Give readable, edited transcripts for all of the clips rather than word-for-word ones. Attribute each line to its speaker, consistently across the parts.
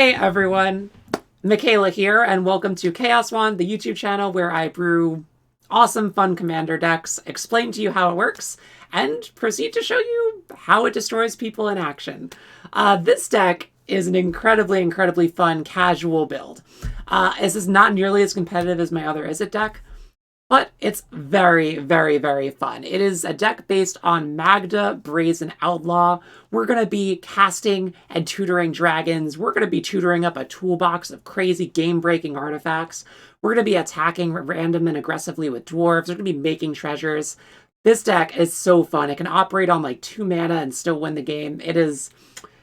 Speaker 1: Hey everyone, Michaela here, and welcome to Chaos Wand, the YouTube channel where I brew awesome fun commander decks, explain to you how it works, and proceed to show you how it destroys people in action. This deck is an incredibly fun casual build. This is not nearly as competitive as my other Is It deck, but it's very fun. It is a deck based on Magda, Brazen Outlaw. We're going to be casting and tutoring dragons. We're going to be tutoring up a toolbox of crazy game-breaking artifacts. We're going to be attacking random and aggressively with dwarves. We're going to be making treasures. This deck is so fun. It can operate on like 2 mana and still win the game. It is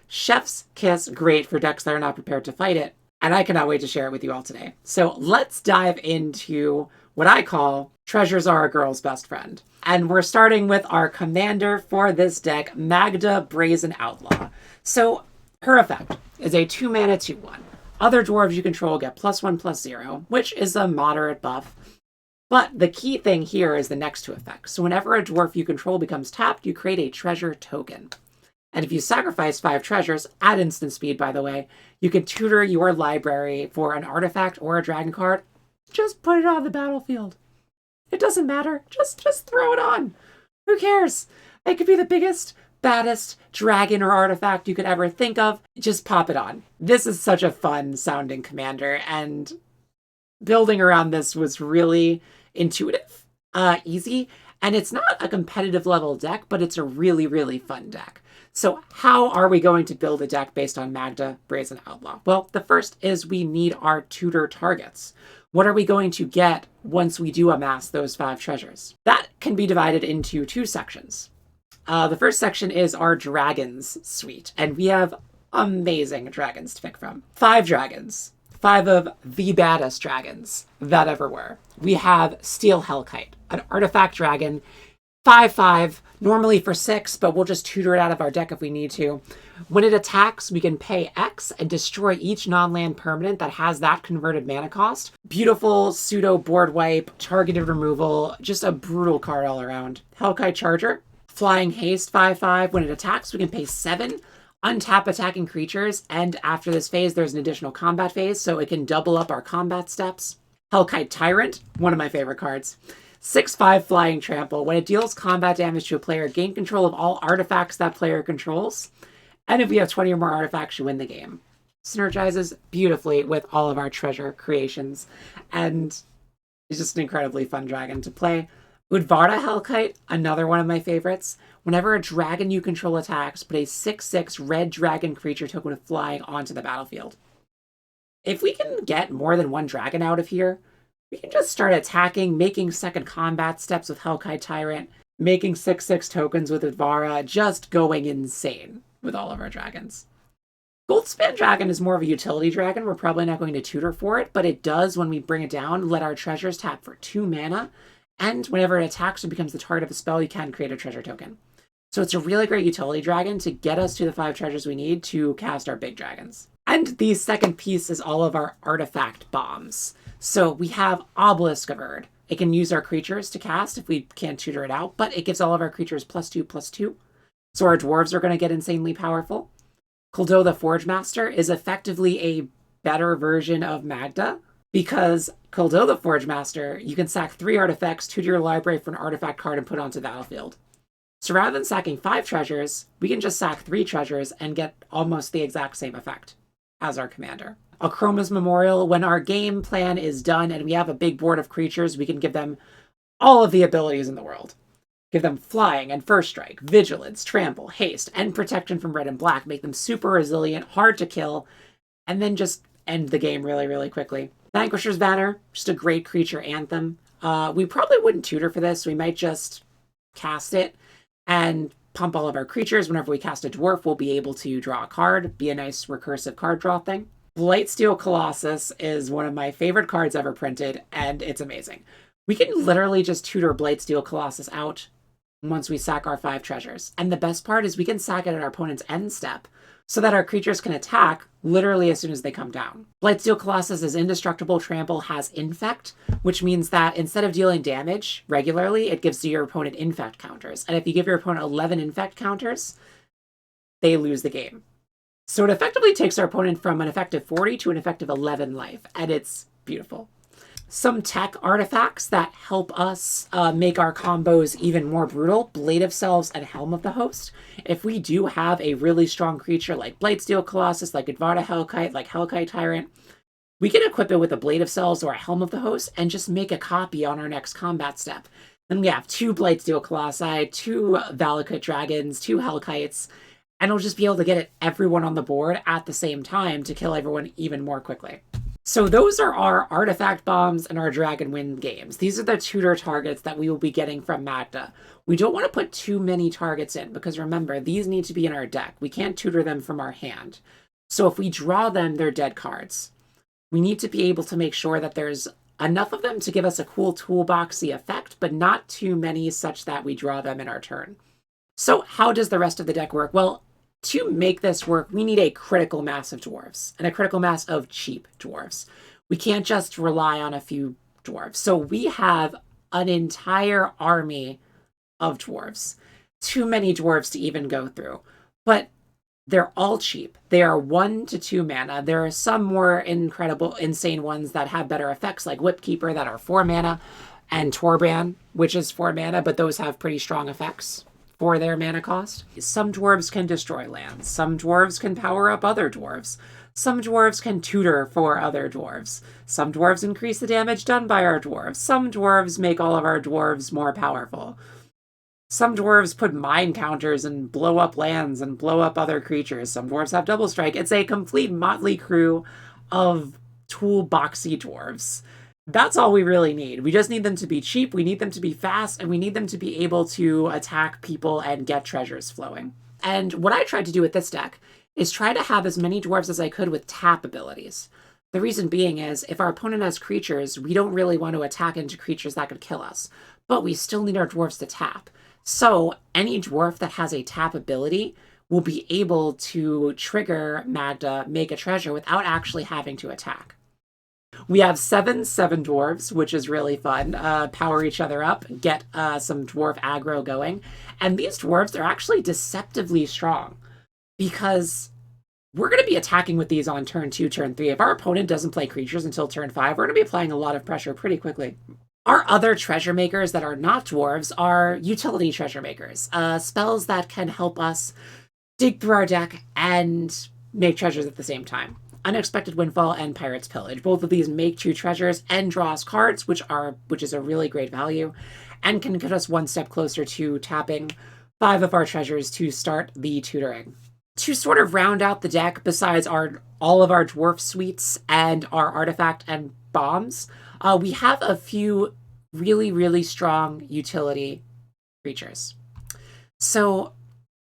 Speaker 1: chef's kiss great for decks that are not prepared to fight it. And I cannot wait to share it with you all today. So let's dive into what I call treasures are a girl's best friend. And we're starting with our commander for this deck, Magda, Brazen Outlaw. So her effect is a 2 mana 2/1. Other dwarves you control get +1/+0, which is a moderate buff. But the key thing here is the next 2 effects. So whenever a dwarf you control becomes tapped, you create a treasure token. And if you sacrifice 5 treasures, at instant speed by the way, you can tutor your library for an artifact or a dragon card. Just put it on the battlefield. It doesn't matter. Just throw it on. Who cares? It could be the biggest, baddest dragon or artifact you could ever think of. Just pop it on. This is such a fun sounding commander, and building around this was really intuitive, easy, and it's not a competitive level deck, but it's a really fun deck. So how are we going to build a deck based on Magda, Brazen Outlaw? Well, the first is we need our tutor targets. What are we going to get once we do amass those 5 treasures? That can be divided into 2 sections. The first section is our dragons suite, and we have amazing dragons to pick from. 5 dragons. 5 of the baddest dragons that ever were. We have Steel Hellkite, an artifact dragon, 5/5, normally for 6, but we'll just tutor it out of our deck if we need to. When it attacks, we can pay X and destroy each non-land permanent that has that converted mana cost. Beautiful pseudo board wipe, targeted removal, just a brutal card all around. Hellkite Charger, flying haste, 5/5. When it attacks, we can pay 7, untap attacking creatures, and after this phase, there's an additional combat phase, so it can double up our combat steps. Hellkite Tyrant, one of my favorite cards. 6/5 flying trample. When it deals combat damage to a player, gain control of all artifacts that player controls. And if we have 20 or more artifacts, you win the game. Synergizes beautifully with all of our treasure creations. And it's just an incredibly fun dragon to play. Udvara Hellkite, another one of my favorites. Whenever a dragon you control attacks, put a 6/6 red dragon creature token with flying onto the battlefield. If we can get more than 1 dragon out of here, we can just start attacking, making second combat steps with Hellkite Tyrant, making 6/6 tokens with Udvara, just going insane with all of our dragons. Goldspan Dragon is more of a utility dragon. We're probably not going to tutor for it, but it does, when we bring it down, let our treasures tap for 2 mana, and whenever it attacks or becomes the target of a spell, you can create a treasure token. So it's a really great utility dragon to get us to the 5 treasures we need to cast our big dragons. And the second piece is all of our artifact bombs. So we have Obelisk of Erd. It can use our creatures to cast if we can't tutor it out, but it gives all of our creatures +2/+2. So our dwarves are going to get insanely powerful. Kuldo the Forge Master is effectively a better version of Magda, because Kuldo the Forge Master, you can sack 3 artifacts, tutor your library for an artifact card, and put it onto the battlefield. So rather than sacking 5 treasures, we can just sack 3 treasures and get almost the exact same effect as our commander. Akroma's Memorial, when our game plan is done and we have a big board of creatures, we can give them all of the abilities in the world. Give them flying and first strike, vigilance, trample, haste, and protection from red and black. Make them super resilient, hard to kill, and then just end the game really quickly. Vanquisher's Banner, just a great creature anthem. We probably wouldn't tutor for this. We might just cast it and pump all of our creatures. Whenever we cast a dwarf, we'll be able to draw a card, be a nice recursive card draw thing. Blightsteel Colossus is one of my favorite cards ever printed, and it's amazing. We can literally just tutor Blightsteel Colossus out once we sack our 5 treasures. And the best part is we can sack it at our opponent's end step, so that our creatures can attack literally as soon as they come down. Blightsteel Colossus is indestructible, trample, has infect, which means that instead of dealing damage regularly, it gives your opponent infect counters. And if you give your opponent 11 infect counters, they lose the game. So it effectively takes our opponent from an effective 40 to an effective 11 life, and it's beautiful. Some tech artifacts that help us make our combos even more brutal: Blade of Selves and Helm of the Host. If we do have a really strong creature like Blightsteel Colossus, like Edvarda Hellkite, like Hellkite Tyrant, we can equip it with a Blade of Selves or a Helm of the Host and just make a copy on our next combat step. Then we have 2 Blightsteel Colossi, 2 Valakut Dragons, 2 Hellkites, and we'll just be able to get everyone on the board at the same time to kill everyone even more quickly. So those are our Artifact Bombs and our Dragon Wind games. These are the tutor targets that we will be getting from Magda. We don't want to put too many targets in, because remember, these need to be in our deck. We can't tutor them from our hand. So if we draw them, they're dead cards. We need to be able to make sure that there's enough of them to give us a cool toolboxy effect, but not too many such that we draw them in our turn. So how does the rest of the deck work? Well, to make this work, we need a critical mass of dwarves, and a critical mass of cheap dwarves. We can't just rely on a few dwarves. So we have an entire army of dwarves. Too many dwarves to even go through. But they're all cheap. They are 1 to 2 mana. There are some more incredible, insane ones that have better effects, like Whipkeeper, that are 4 mana, and Torban, which is 4 mana, but those have pretty strong effects for their mana cost. Some dwarves can destroy lands. Some dwarves can power up other dwarves. Some dwarves can tutor for other dwarves. Some dwarves increase the damage done by our dwarves. Some dwarves make all of our dwarves more powerful. Some dwarves put mine counters and blow up lands and blow up other creatures. Some dwarves have double strike. It's a complete motley crew of toolboxy dwarves. That's all we really need. We just need them to be cheap, we need them to be fast, and we need them to be able to attack people and get treasures flowing. And what I tried to do with this deck is try to have as many dwarves as I could with tap abilities. The reason being is, if our opponent has creatures, we don't really want to attack into creatures that could kill us, but we still need our dwarves to tap. So any dwarf that has a tap ability will be able to trigger Magda, make a treasure, without actually having to attack. We have 7 dwarves, which is really fun. Power each other up, get some dwarf aggro going. And these dwarves are actually deceptively strong, because we're going to be attacking with these on turn 2, turn 3. If our opponent doesn't play creatures until turn 5, we're going to be applying a lot of pressure pretty quickly. Our other treasure makers that are not dwarves are utility treasure makers. Spells that can help us dig through our deck and make treasures at the same time. Unexpected Windfall and Pirate's Pillage. Both of these make 2 treasures and draw us cards, which is a really great value, and can get us one step closer to tapping 5 of our treasures to start the tutoring. To sort of round out the deck, besides all of our dwarf suites and our artifact and bombs, we have a few really, really strong utility creatures. So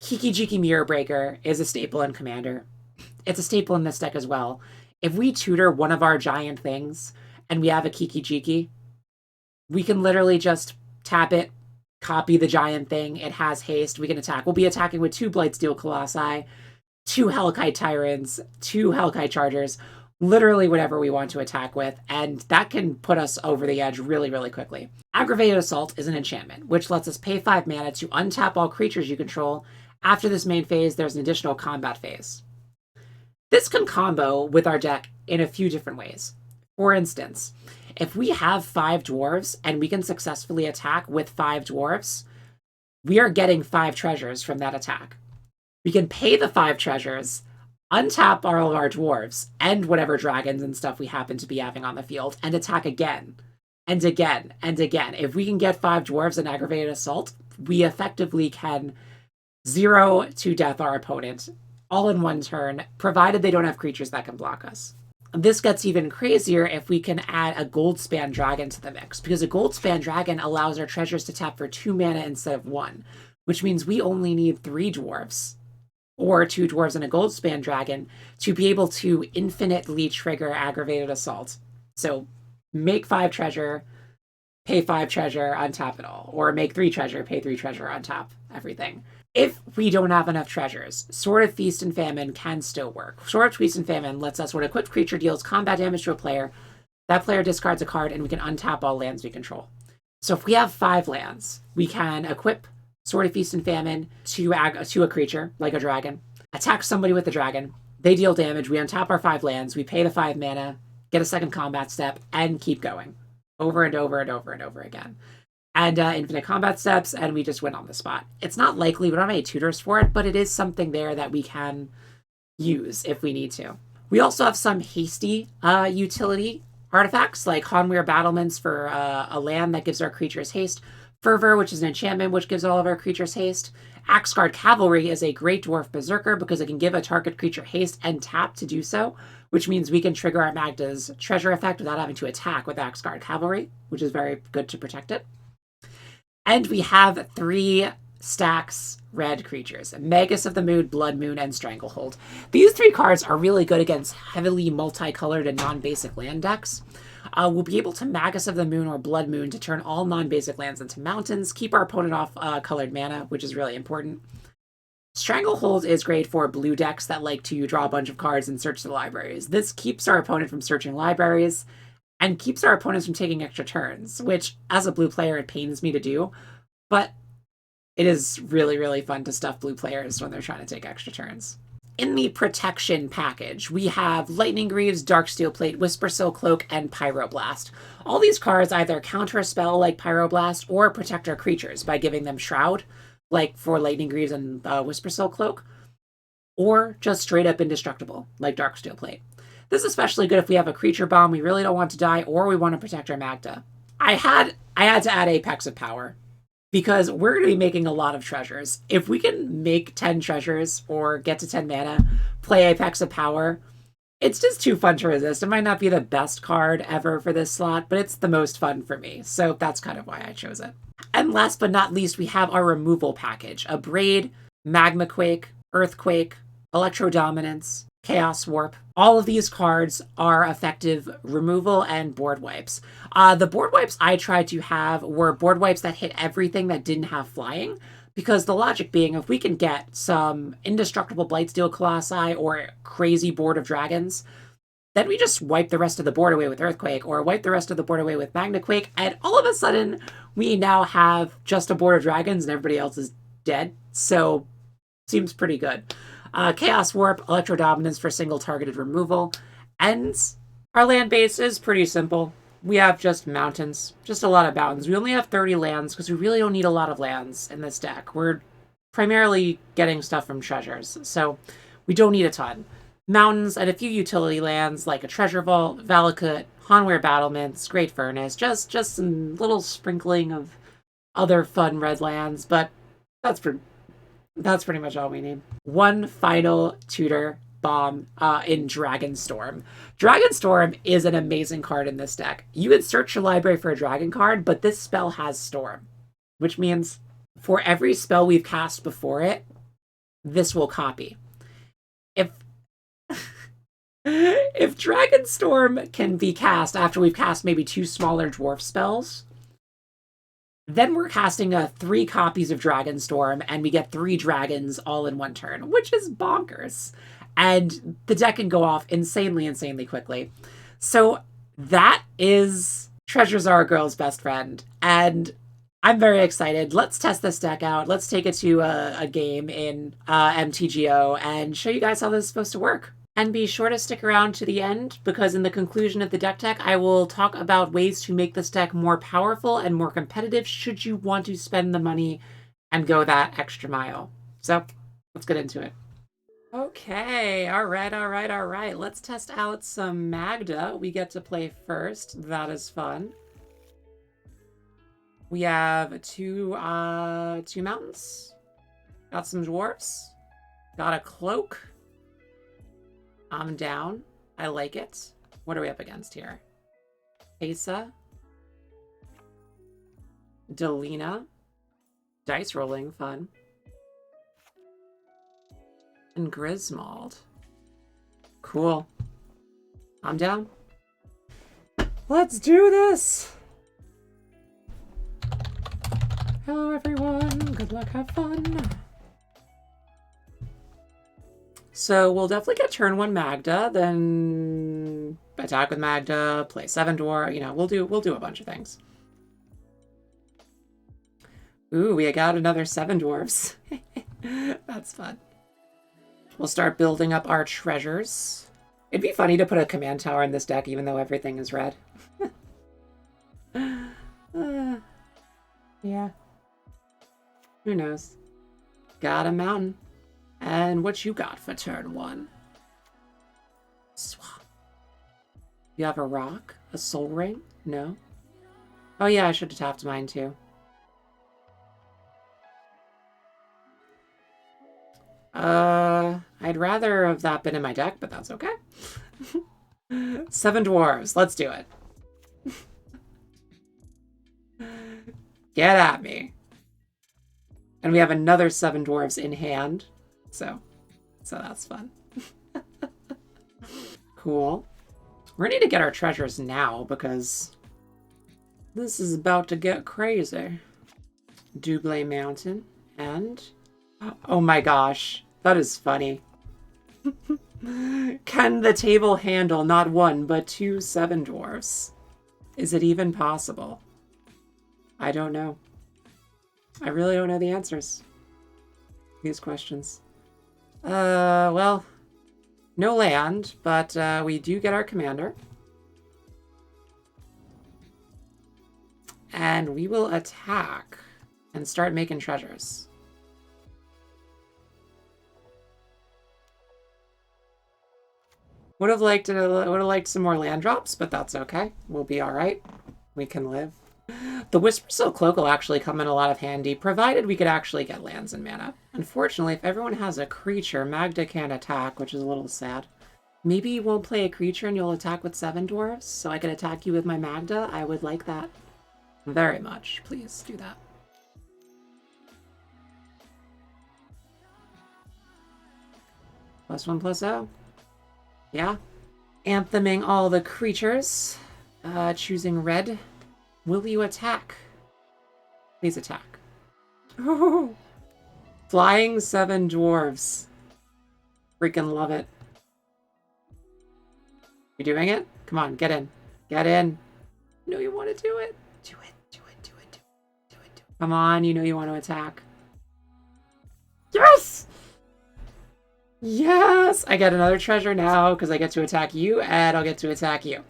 Speaker 1: Kiki-Jiki Mirror Breaker is a staple in Commander. It's a staple in this deck as well. If we tutor one of our giant things and we have a Kiki-Jiki, we can literally just tap it, copy the giant thing, it has haste, we can attack. We'll be attacking with 2 Blightsteel Colossi, 2 Hellkite Tyrants, 2 Hellkite Chargers, literally whatever we want to attack with, and that can put us over the edge really, really quickly. Aggravated Assault is an enchantment, which lets us pay 5 mana to untap all creatures you control. After this main phase, there's an additional combat phase. This can combo with our deck in a few different ways. For instance, if we have 5 dwarves and we can successfully attack with 5 dwarves, we are getting 5 treasures from that attack. We can pay the 5 treasures, untap all of our dwarves and whatever dragons and stuff we happen to be having on the field, and attack again, and again, and again. If we can get 5 dwarves and Aggravated Assault, we effectively can 0 to death our opponent, all in one turn, provided they don't have creatures that can block us. This gets even crazier if we can add a Goldspan Dragon to the mix, because a Goldspan Dragon allows our treasures to tap for 2 mana instead of 1, which means we only need 3 dwarves, or 2 dwarves and a Goldspan Dragon, to be able to infinitely trigger Aggravated Assault. So make 5 treasure, pay 5 treasure, untap it all. Or make 3 treasure, pay 3 treasure, untap everything. If we don't have enough treasures, Sword of Feast and Famine can still work. Sword of Feast and Famine lets us, when an equipped creature deals combat damage to a player, that player discards a card and we can untap all lands we control. So if we have 5 lands, we can equip Sword of Feast and Famine to a creature, like a dragon, attack somebody with the dragon, They deal damage. We untap our 5 lands. We pay the 5 mana, get a second combat step, and keep going. Over and over and over and over again. And infinite combat steps, and we just win on the spot. It's not likely, we don't have any tutors for it, but it is something there that we can use if we need to. We also have some hasty utility artifacts, like Hanweir Battlements for a land that gives our creatures haste. Fervor, which is an enchantment which gives all of our creatures haste. Axguard Cavalry is a Great Dwarf Berserker because it can give a target creature haste and tap to do so, which means we can trigger our Magda's treasure effect without having to attack with Axguard Cavalry, which is very good to protect it. And we have 3 stacks red creatures: Magus of the Moon, Blood Moon, and Stranglehold. These 3 cards are really good against heavily multicolored and non-basic land decks. We'll be able to Magus of the Moon or Blood Moon to turn all non-basic lands into mountains, keep our opponent off colored mana, which is really important. Stranglehold is great for blue decks that like to draw a bunch of cards and search the libraries. This keeps our opponent from searching libraries and keeps our opponents from taking extra turns, which, as a blue player, it pains me to do, but it is really, really fun to stuff blue players when they're trying to take extra turns. In the protection package, we have Lightning Greaves, Darksteel Plate, Whispersill Cloak, and Pyroblast. All these cards either counter a spell like Pyroblast or protect our creatures by giving them Shroud, like for Lightning Greaves and Whispersill Cloak, or just straight up indestructible, like Darksteel Plate. This is especially good if we have a creature bomb we really don't want to die, or we want to protect our Magda. I had to add Apex of Power, because we're going to be making a lot of treasures. If we can make 10 treasures or get to 10 mana, play Apex of Power, it's just too fun to resist. It might not be the best card ever for this slot, but it's the most fun for me. So that's kind of why I chose it. And last but not least, we have our removal package: Abrade, Magma Quake, Earthquake, Electro Dominance, Chaos Warp. All of these cards are effective removal and board wipes. The board wipes I tried to have were board wipes that hit everything that didn't have flying, because the logic being, if we can get some indestructible Blightsteel Colossi or crazy Board of Dragons, then we just wipe the rest of the board away with Earthquake, or wipe the rest of the board away with Magna Quake, and all of a sudden, we now have just a Board of Dragons and everybody else is dead. So, seems pretty good. Chaos Warp, Electro Dominance for single targeted removal, and our land base is pretty simple. We have just mountains, just a lot of mountains. We only have 30 lands because we really don't need a lot of lands in this deck. We're primarily getting stuff from treasures, so we don't need a ton. Mountains and a few utility lands like a Treasure Vault, Valakut, Hanweir Battlements, Great Furnace, just some little sprinkling of other fun red lands, but that's pretty much all we need. One final tutor bomb in Dragonstorm. Dragonstorm is an amazing card in this deck. You can search your library for a dragon card, but this spell has Storm, which means for every spell we've cast before it, this will copy. If Dragonstorm can be cast after we've cast maybe 2 smaller dwarf spells, then we're casting 3 copies of Dragonstorm, and we get 3 dragons all in one turn, which is bonkers. And the deck can go off insanely quickly. So that is Treasures Are a Girl's Best Friend, and I'm very excited. Let's test this deck out. Let's take it to a game in MTGO and show you guys how this is supposed to work. And be sure to stick around to the end, because in the conclusion of the deck tech, I will talk about ways to make this deck more powerful and more competitive should you want to spend the money and go that extra mile. So, let's get into it. Okay, all right. Let's test out some Magda. We get to play first. That is fun. We have two mountains. Got some dwarfs. Got a cloak. I'm down. I like it. What are we up against here? Asa. Delina. Dice rolling, fun. And Griswold. Cool. I'm down. Let's do this! Hello everyone, good luck, have fun. So we'll definitely get turn 1 Magda, then attack with Magda, play 7 dwarf, we'll do a bunch of things. Ooh, we got another 7 dwarfs. That's fun. We'll start building up our treasures. It'd be funny to put a command tower in this deck even though everything is red. Yeah. Who knows? Got a mountain. And what you got for turn 1? Swamp. You have a rock? A soul ring? No? Oh yeah, I should have tapped mine too. I'd rather have that been in my deck, but that's okay. 7 dwarves. Let's do it. Get at me. And we have another 7 dwarves in hand. So that's fun. Cool. We're gonna need to get our treasures now because this is about to get crazy. Double Mountain and... Oh my gosh, that is funny. Can the table handle not 1, but 2 7 dwarfs? Is it even possible? I don't know. I really don't know the answers to these questions. Well, no land, but we do get our commander. And we will attack and start making treasures. Would have liked some more land drops, but that's okay. We'll be all right. We can live. The Whispersilk Cloak will actually come in a lot of handy, provided we could actually get lands and mana. Unfortunately, if everyone has a creature, Magda can't attack, which is a little sad. Maybe you won't play a creature and you'll attack with 7 dwarves, so I can attack you with my Magda. I would like that very much. Please do that. +1/+0. Yeah. Antheming all the creatures. Choosing red. Will you attack? Please attack. Oh, flying 7 dwarves. Freaking love it. You doing it? Come on, get in. Get in. You know you want to do it. Do it, do it, do it, do it, do it. Come on, you know you want to attack. Yes! Yes! I get another treasure now because I get to attack you and I'll get to attack you.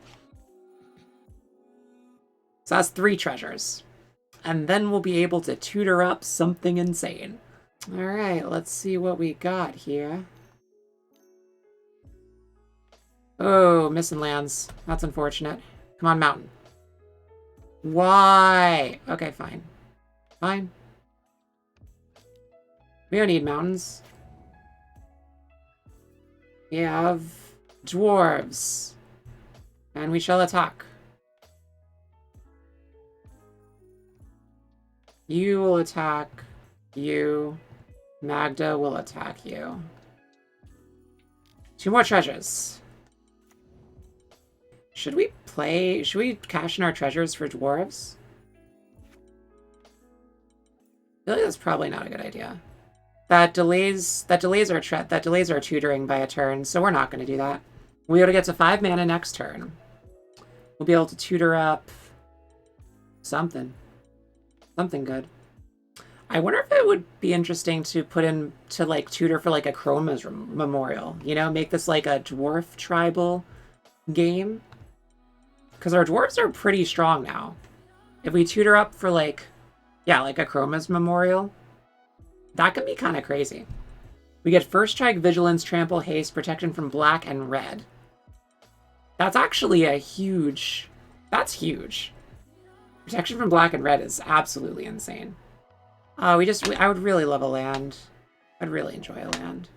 Speaker 1: So that's 3 treasures. And then we'll be able to tutor up something insane. Alright, let's see what we got here. Oh, missing lands. That's unfortunate. Come on, mountain. Why? Okay, fine. Fine. We don't need mountains. We have dwarves. And we shall attack. You will attack you. Magda will attack you. 2 more treasures. Should we cash in our treasures for dwarves? I feel like that's probably not a good idea. That delays our tutoring by a turn, so we're not going to do that. We'll be able to get to 5 mana next turn. We'll be able to tutor up something. Something good. I wonder if it would be interesting to put in to like tutor for like a Chroma's Memorial. You know, make this like a dwarf tribal game. Because our dwarves are pretty strong now. If we tutor up for like, yeah, like a Chroma's Memorial, that can be kind of crazy. We get First Strike, Vigilance, Trample, Haste, Protection from Black, and Red. That's actually a huge... That's huge. Protection from Black and Red is absolutely insane. I would really love a land. I'd really enjoy a land.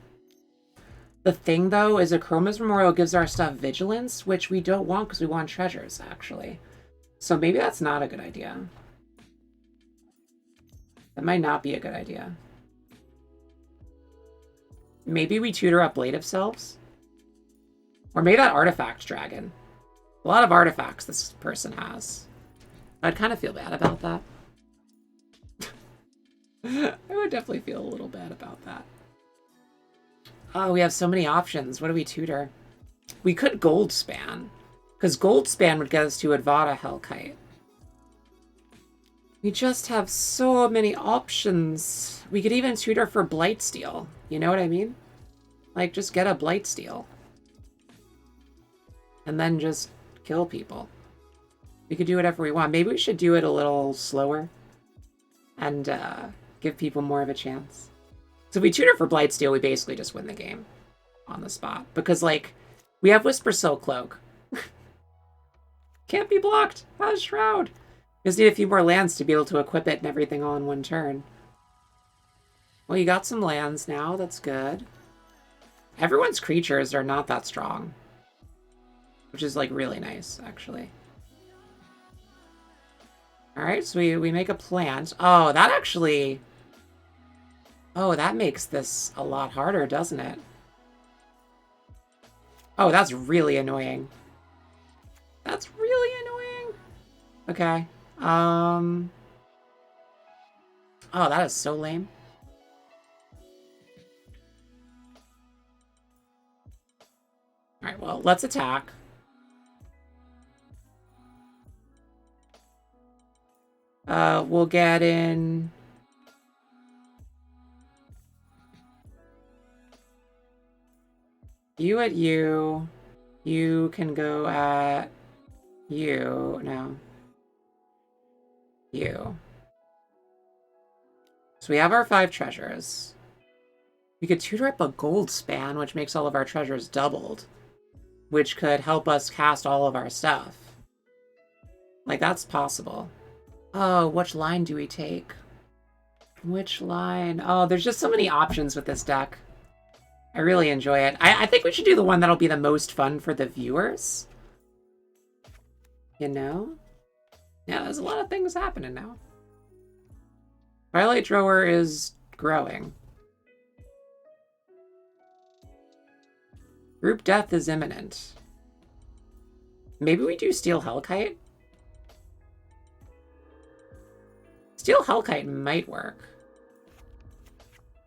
Speaker 1: The thing, though, is a Chroma's Memorial gives our stuff Vigilance, which we don't want because we want treasures, actually. So maybe that's not a good idea. That might not be a good idea. Maybe we tutor up Blade of Selves? Or maybe that Artifact Dragon. A lot of artifacts this person has. I'd kind of feel bad about that. I would definitely feel a little bad about that. Oh, we have so many options. What do we tutor? We could Goldspan. Because Goldspan would get us to Advata Hellkite. We just have so many options. We could even tutor for Blightsteel. You know what I mean? Like, just get a Blightsteel. And then just kill people. We could do whatever we want. Maybe we should do it a little slower. And give people more of a chance. So if we tutor for Blightsteel, we basically just win the game. On the spot. Because, like, we have Whisper Silk Cloak. Can't be blocked. How's Shroud? Just need a few more lands to be able to equip it and everything all in one turn. Well, you got some lands now. That's good. Everyone's creatures are not that strong. Which is, like, really nice, actually. Alright, so we make a plant. Oh, that actually... Oh, that makes this a lot harder, doesn't it? Oh, that's really annoying. That's really annoying. Okay. Oh, that is so lame. Alright, well, let's attack. We'll get in... You at you. You can go at you. No. You. So we have our 5 treasures. We could tutor up a gold span, which makes all of our treasures doubled. Which could help us cast all of our stuff. Like, that's possible. Oh, which line do we take? Which line? Oh, there's just so many options with this deck. I really enjoy it. I think we should do the one that'll be the most fun for the viewers. You know? Yeah, there's a lot of things happening now. Twilight Drawer is growing. Group death is imminent. Maybe we do Steel Hellkite? Steel Hellkite might work.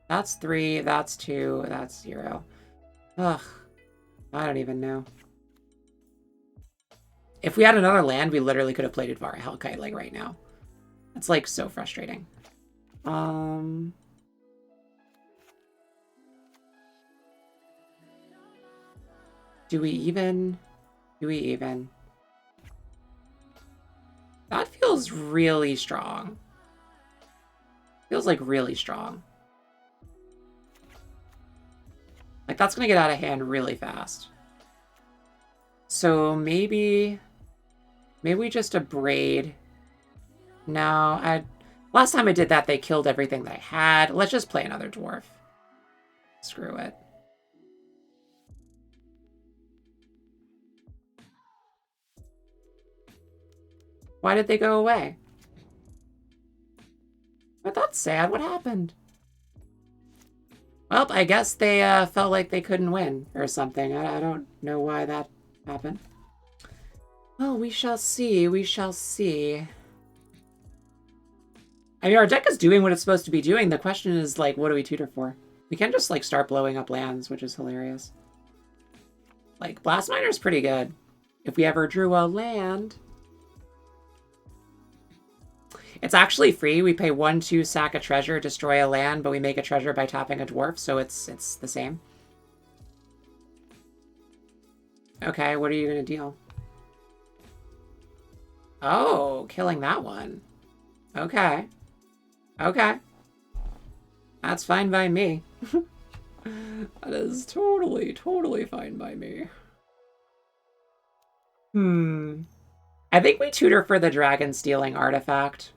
Speaker 1: That's 3, that's 2, that's 0. Ugh. I don't even know. If we had another land, we literally could have played Advara Hellkite, like, right now. It's, like, so frustrating. Do we even? Do we even? That feels really strong. Feels, like, really strong. Like, that's gonna get out of hand really fast. So maybe we just a braid. No, last time I did that, they killed everything that I had. Let's just play another dwarf. Screw it. Why did they go away? But that's sad. What happened? Well, I guess they felt like they couldn't win or something. I don't know why that happened. Well, we shall see. We shall see. I mean, our deck is doing what it's supposed to be doing. The question is, like, what do we tutor for? We can just, like, start blowing up lands, which is hilarious. Like, Blast Miner's pretty good. If we ever drew a land... It's actually free. We pay 1/2, sack a treasure, destroy a land, but we make a treasure by tapping a dwarf, so it's the same. Okay, what are you gonna deal? Oh, killing that one. Okay. Okay. That's fine by me. That is totally fine by me. I think we tutor for the dragon stealing artifact.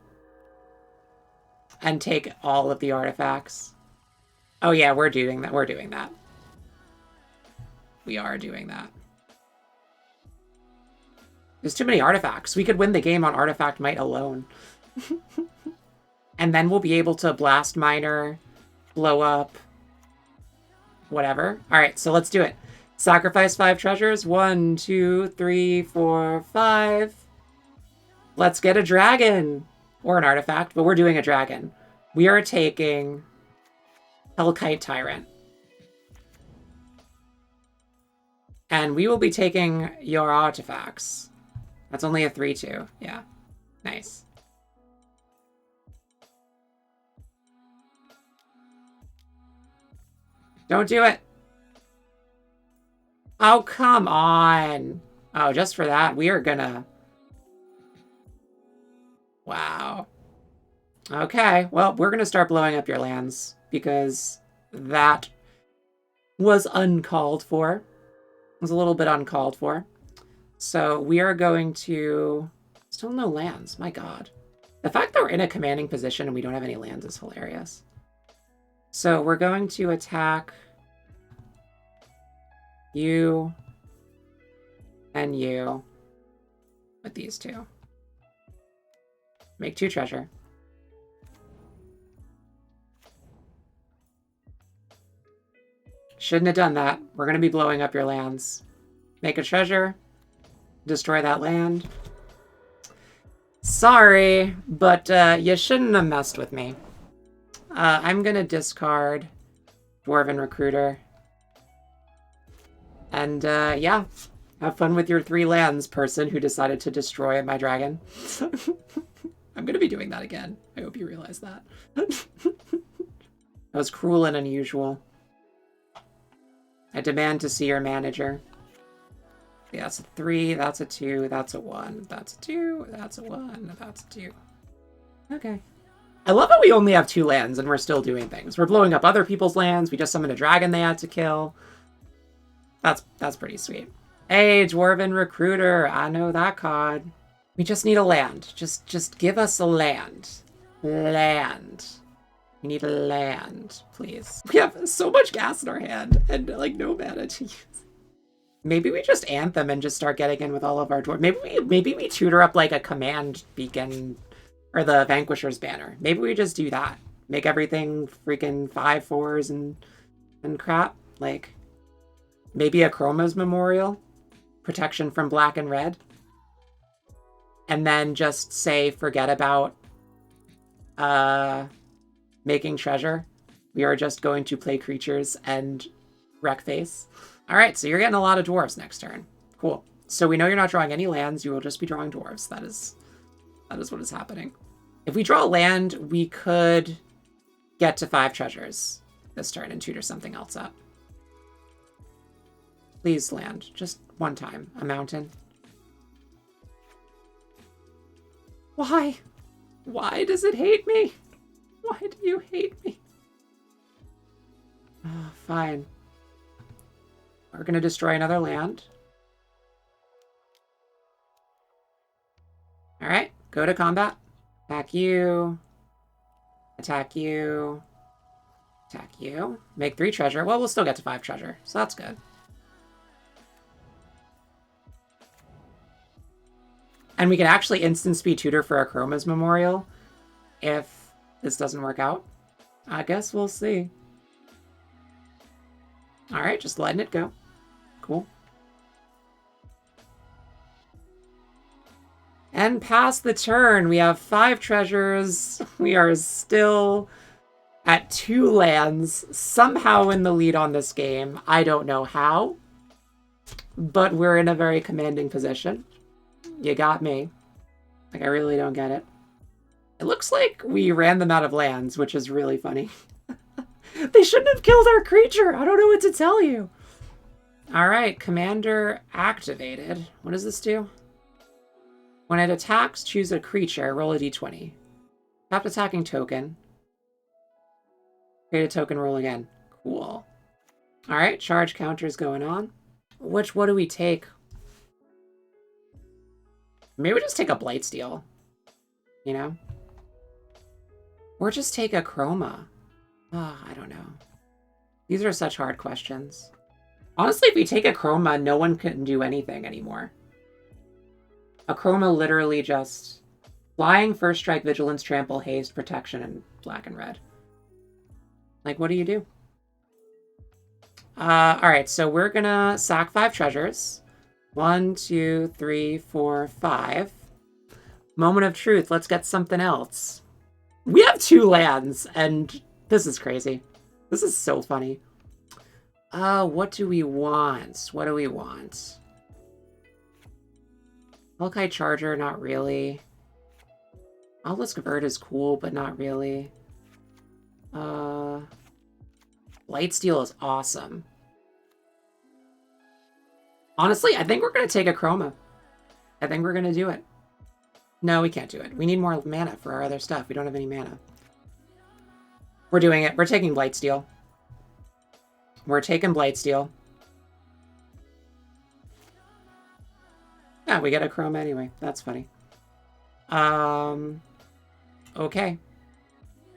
Speaker 1: And take all of the artifacts. Oh yeah, we're doing that. We're doing that. We are doing that. There's too many artifacts. We could win the game on artifact might alone. And then we'll be able to blast miner, blow up, whatever. All right, so let's do it. Sacrifice 5 treasures. 1, 2, 3, 4, 5. Let's get a dragon. Or an artifact, but we're doing a dragon. We are taking Hellkite Tyrant. And we will be taking your artifacts. That's only a 3/2. Yeah. Nice. Don't do it. Oh, come on. Oh, just for that, we are gonna... Wow. Okay, well, we're gonna start blowing up your lands, because that was uncalled for. It was a little bit uncalled for. So we are going to... Still no lands, my god. The fact that we're in a commanding position and we don't have any lands is hilarious. So we're going to attack you and you with these two. Make 2 treasure. Shouldn't have done that. We're going to be blowing up your lands. Make a treasure. Destroy that land. Sorry, but you shouldn't have messed with me. I'm going to discard Dwarven Recruiter. And yeah, have fun with your 3 lands, person who decided to destroy my dragon. I'm going to be doing that again. I hope you realize that. That was cruel and unusual. I demand to see your manager. Yeah, that's a 3, that's a 2, that's a 1, that's a 2, that's a 1, that's a 2. Okay. I love how we only have 2 lands and we're still doing things. We're blowing up other people's lands. We just summoned a dragon they had to kill. That's pretty sweet. Hey, Dwarven Recruiter, I know that card. We just need a land. Just give us a land. Land. We need a land, please. We have so much gas in our hand and like no mana to use. Maybe we just anthem and just start getting in with all of our dwarves. Maybe we tutor up like a command beacon or the Vanquisher's banner. Maybe we just do that. Make everything freaking 5/4s and crap. Like maybe a Chroma's Memorial, protection from black and red. And then just say forget about making treasure. We are just going to play creatures and wreck face. All right, so you're getting a lot of dwarves next turn. Cool. So we know you're not drawing any lands. You will just be drawing dwarves. That is what is happening. If we draw a land, we could get to 5 treasures this turn and tutor something else up. Please land. Just one time. A mountain. Why? Why does it hate me? Why do you hate me? Oh, fine. We're going to destroy another land. All right, go to combat. Attack you. Attack you. Attack you. Make 3 treasure. Well, we'll still get to 5 treasure, so that's good. And we can actually instant speed tutor for a Chroma's Memorial if this doesn't work out. I guess we'll see. All right, just letting it go. Cool. And past the turn, we have 5 treasures. We are still at 2 lands, somehow in the lead on this game. I don't know how, but we're in a very commanding position. You got me. Like, I really don't get it. It looks like we ran them out of lands, which is really funny. They shouldn't have killed our creature. I don't know what to tell you. All right, Commander activated. What does this do? When it attacks, choose a creature, roll a d20. Tap attacking token. Create a token, roll again. Cool. All right, charge counters going on. What do we take? Maybe we just take a Blightsteel, you know? Or just take a Chroma. Oh, I don't know. These are such hard questions. Honestly, if we take a Chroma, no one can do anything anymore. A Chroma literally just... Flying, First Strike, Vigilance, Trample, Haste, Protection, and black and red. Like, what do you do? Alright, so we're gonna sack 5 treasures. 1, 2, 3, 4, 5. Moment of truth, let's get something else. We have 2 lands, and this is crazy. This is so funny. What do we want? What do we want? Hellkite Charger, not really. Obelisk Vert is cool, but not really. Blightsteel is awesome. Honestly, I think we're going to take a chroma. I think we're going to do it. No, we can't do it. We need more mana for our other stuff. We don't have any mana. We're doing it. We're taking Blightsteel. We're taking Blightsteel. Yeah, we get a chroma anyway. That's funny. Okay.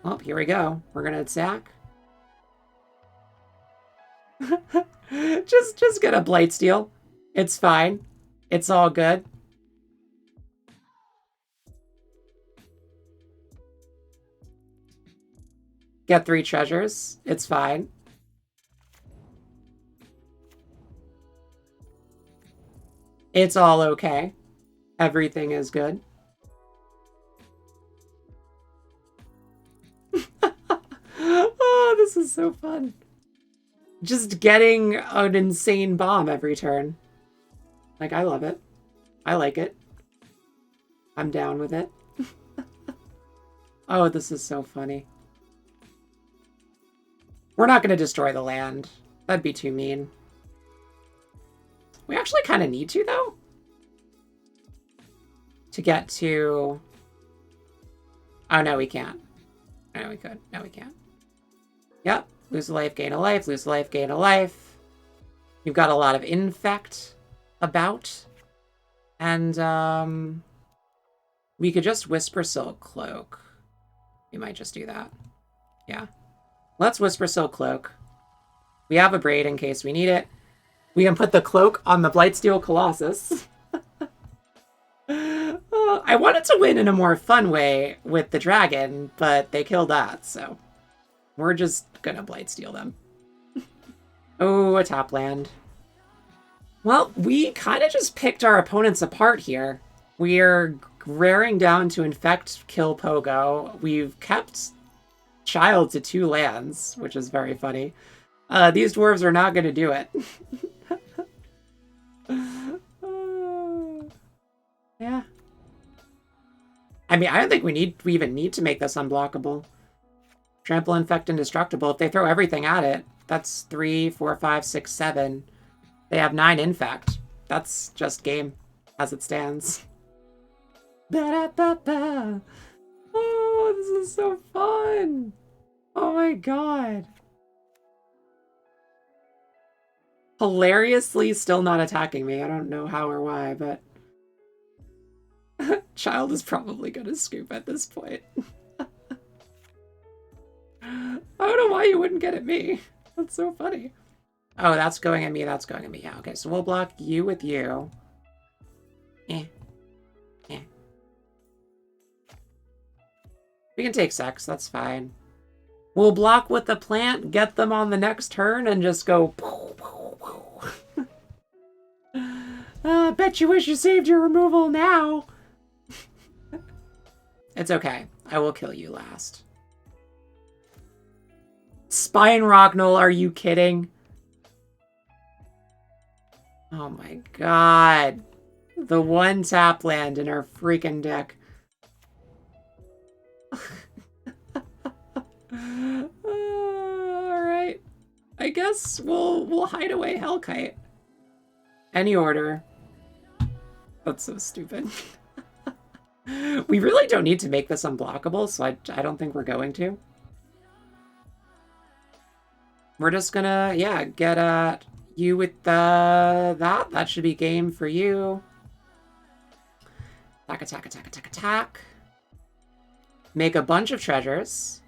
Speaker 1: Well, here we go. We're gonna attack. just get a Blightsteel. It's fine. It's all good. Get 3 treasures. It's fine. It's all okay. Everything is good. Oh, this is so fun. Just getting an insane bomb every turn. Like, I love it. I like it. I'm down with it. Oh, this is so funny. We're not going to destroy the land. That'd be too mean. We actually kind of need to, though. To get to... Oh, no, we can't. No, we could. No, we can't. Yep. Lose a life, gain a life. Lose a life, gain a life. You've got a lot of infect about. And, we could just Whisper Silk Cloak. We might just do that. Yeah. Let's Whisper Silk Cloak. We have a braid in case we need it. We can put the cloak on the Blightsteel Colossus. I wanted to win in a more fun way with the dragon, but they killed that, so we're just gonna Blightsteel them. Oh, a top land. Well, we kind of just picked our opponents apart here. We're raring down to infect, kill Pogo. We've kept Child to 2 lands, which is very funny. These dwarves are not going to do it. Yeah. I mean, I don't think we even need to make this unblockable. Trample, infect, indestructible. If they throw everything at it, that's 3, 4, 5, 6, 7. They have 9 infect. That's just game as it stands. Ba-da-ba-ba. Oh, this is so fun. Oh my god. Hilariously still not attacking me. I don't know how or why, but... Child is probably gonna scoop at this point. I don't know why you wouldn't get at me. That's so funny. Oh, that's going at me, that's going at me. Yeah, okay, so we'll block you with you. We can take sex, that's fine. We'll block with the plant, get them on the next turn, and just go... bet you wish you saved your removal now. It's okay. I will kill you last. Spine Rocknull, are you kidding? Oh my god. The one tap land in our freaking deck. Alright. I guess we'll hide away Hellkite. Any order. That's so stupid. We really don't need to make this unblockable, so I don't think we're going to. We're just gonna, yeah, get at you with that. That should be game for you. Attack, attack, attack, attack, attack. Make a bunch of treasures.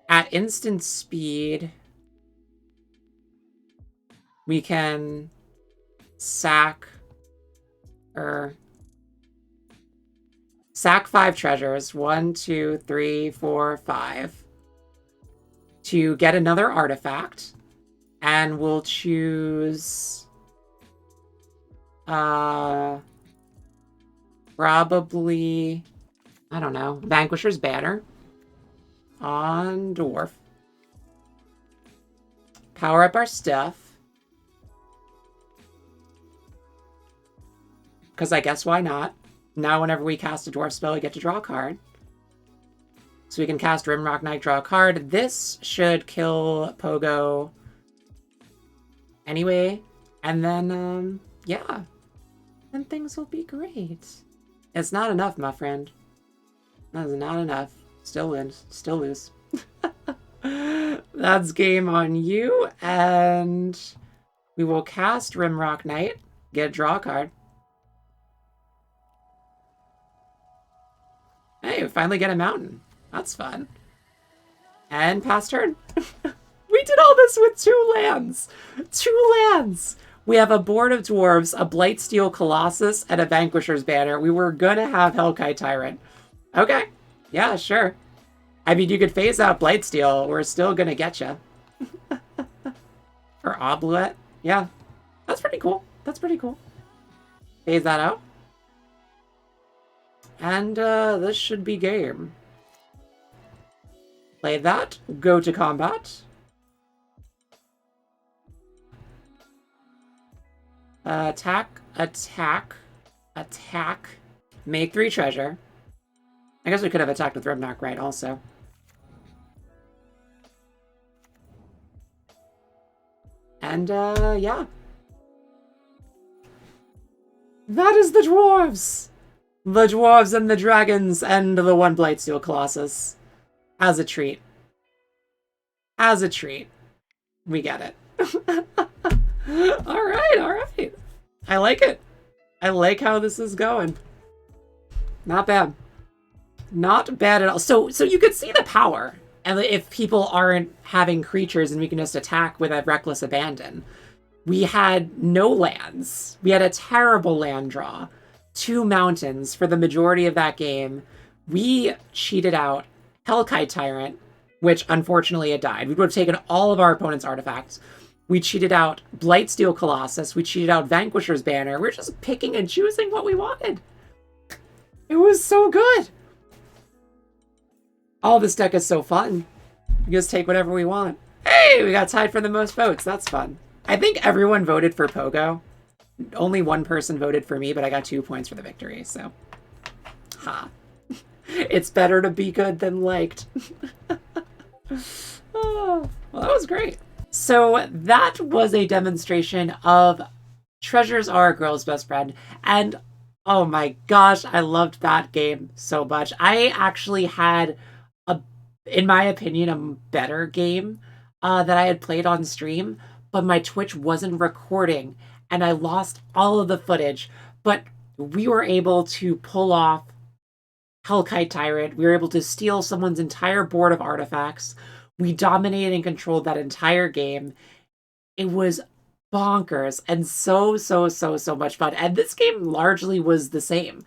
Speaker 1: At instant speed, we can sack 5 treasures. 1, 2, 3, 4, 5. To get another artifact. And we'll choose... probably... I don't know. Vanquisher's Banner. On Dwarf. Power up our stuff. Because I guess why not? Now whenever we cast a dwarf spell, we get to draw a card. So we can cast Rimrock Knight, draw a card. This should kill Pogo anyway. And then, yeah. Then things will be great. It's not enough, my friend. That is not enough. Still wins. Still lose. That's game on you. And we will cast Rimrock Knight. Get a draw card. Hey, we finally get a mountain. That's fun. And pass turn. We did all this with 2 lands. 2 lands. We have a board of dwarves, a Blightsteel Colossus, and a Vanquisher's Banner. We were gonna have Hellkite Tyrant. Okay. Yeah, sure. I mean, you could phase out Blightsteel. We're still gonna get you. Or Obluet. Yeah. That's pretty cool. That's pretty cool. Phase that out. And this should be game. Play that. Go to combat. Attack, attack, attack. Make 3 treasure. I guess we could have attacked with Rimrock, right, also. And, yeah. That is the dwarves! The dwarves and the dragons and the 1 Blightsteel Colossus. As a treat. As a treat. We get it. Alright, alright. I like it. I like how this is going. Not bad. Not bad at all. So you could see the power. And if people aren't having creatures and we can just attack with a reckless abandon. We had no lands. We had a terrible land draw. 2 mountains for the majority of that game. We cheated out Hellkite Tyrant, which unfortunately it died. We would have taken all of our opponent's artifacts. We cheated out Blightsteel Colossus. We cheated out Vanquisher's Banner. We're just picking and choosing what we wanted. It was so good. Oh, this deck is so fun. We just take whatever we want. Hey, we got tied for the most votes. That's fun. I think everyone voted for Pogo. Only 1 person voted for me, but I got 2 points for the victory, so. Ha. It's better to be good than liked. Oh, well, that was great. So that was a demonstration of Treasures Are a Girl's Best Friend, and oh my gosh, I loved that game so much. I actually had, in my opinion, a better game that I had played on stream, but my Twitch wasn't recording, and I lost all of the footage, but we were able to pull off Hellkite Tyrant. We were able to steal someone's entire board of artifacts. We dominated and controlled that entire game. It was bonkers and so much fun. And this game largely was the same.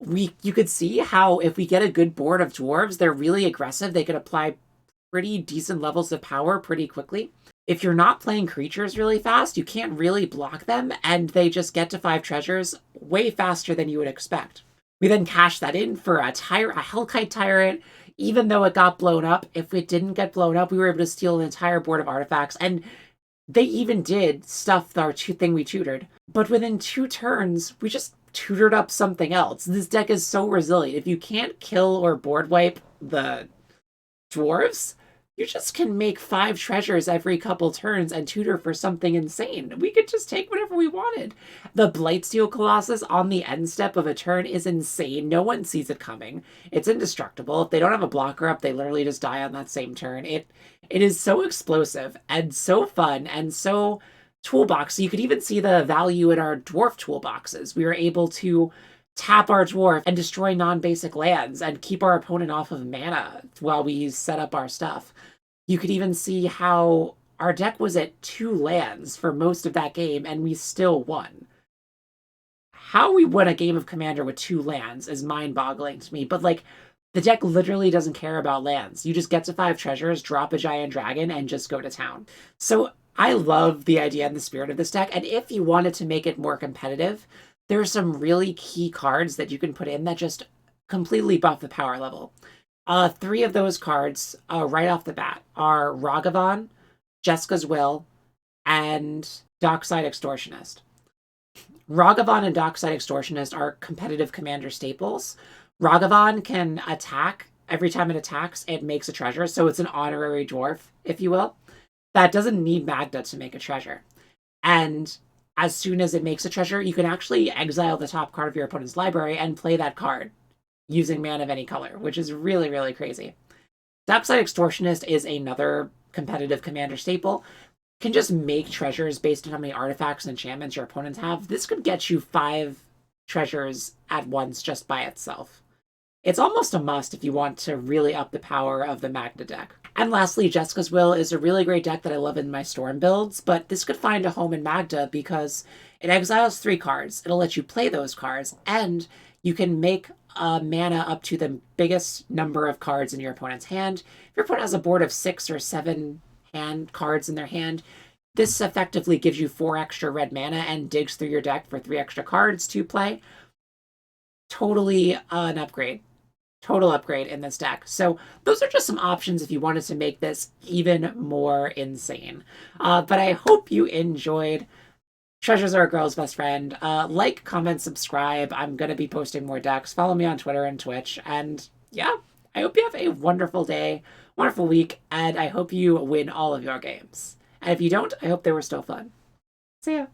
Speaker 1: You could see how if we get a good board of dwarves, they're really aggressive. They could apply pretty decent levels of power pretty quickly. If you're not playing creatures really fast, you can't really block them, and they just get to 5 treasures way faster than you would expect. We then cashed that in for a Hellkite Tyrant. Even though it got blown up, if it didn't get blown up, we were able to steal an entire board of artifacts, and they even did stuff our thing we tutored. But within 2 turns, we just tutored up something else. This deck is so resilient. If you can't kill or board wipe the dwarves, you just can make 5 treasures every couple turns and tutor for something insane. We could just take whatever we wanted. The Blightsteel Colossus on the end step of a turn is insane. No one sees it coming. It's indestructible. If they don't have a blocker up, they literally just die on that same turn. It is so explosive and so fun and so toolbox. You could even see the value in our dwarf toolboxes. We were able to tap our dwarf and destroy non-basic lands and keep our opponent off of mana while we set up our stuff. You could even see how our deck was at 2 lands for most of that game, and we still won. How we won a game of Commander with 2 lands is mind-boggling to me, but like, the deck literally doesn't care about lands. You just get to 5 treasures, drop a giant dragon, and just go to town. So I love the idea and the spirit of this deck, and if you wanted to make it more competitive, there are some really key cards that you can put in that just completely buff the power level. 3 of those cards, right off the bat, are Ragavan, Jessica's Will, and Dockside Extortionist. Ragavan and Dockside Extortionist are competitive commander staples. Ragavan can attack every time it attacks, it makes a treasure. So it's an honorary dwarf, if you will, that doesn't need Magda to make a treasure. And as soon as it makes a treasure, you can actually exile the top card of your opponent's library and play that card using mana of any color, which is really, really crazy. Dockside Extortionist is another competitive commander staple. Can just make treasures based on how many artifacts and enchantments your opponents have. This could get you 5 treasures at once just by itself. It's almost a must if you want to really up the power of the Magda deck. And lastly, Jessica's Will is a really great deck that I love in my Storm builds, but this could find a home in Magda because it exiles 3 cards. It'll let you play those cards, and you can make mana up to the biggest number of cards in your opponent's hand. If your opponent has a board of 6 or 7 hand cards in their hand, this effectively gives you 4 extra red mana and digs through your deck for 3 extra cards to play. Totally an upgrade. Total upgrade in this deck. So those are just some options if you wanted to make this even more insane. But I hope you enjoyed. Treasures are a girl's best friend. Like, comment, subscribe. I'm going to be posting more decks. Follow me on Twitter and Twitch. And yeah, I hope you have a wonderful day, wonderful week, and I hope you win all of your games. And if you don't, I hope they were still fun. See ya.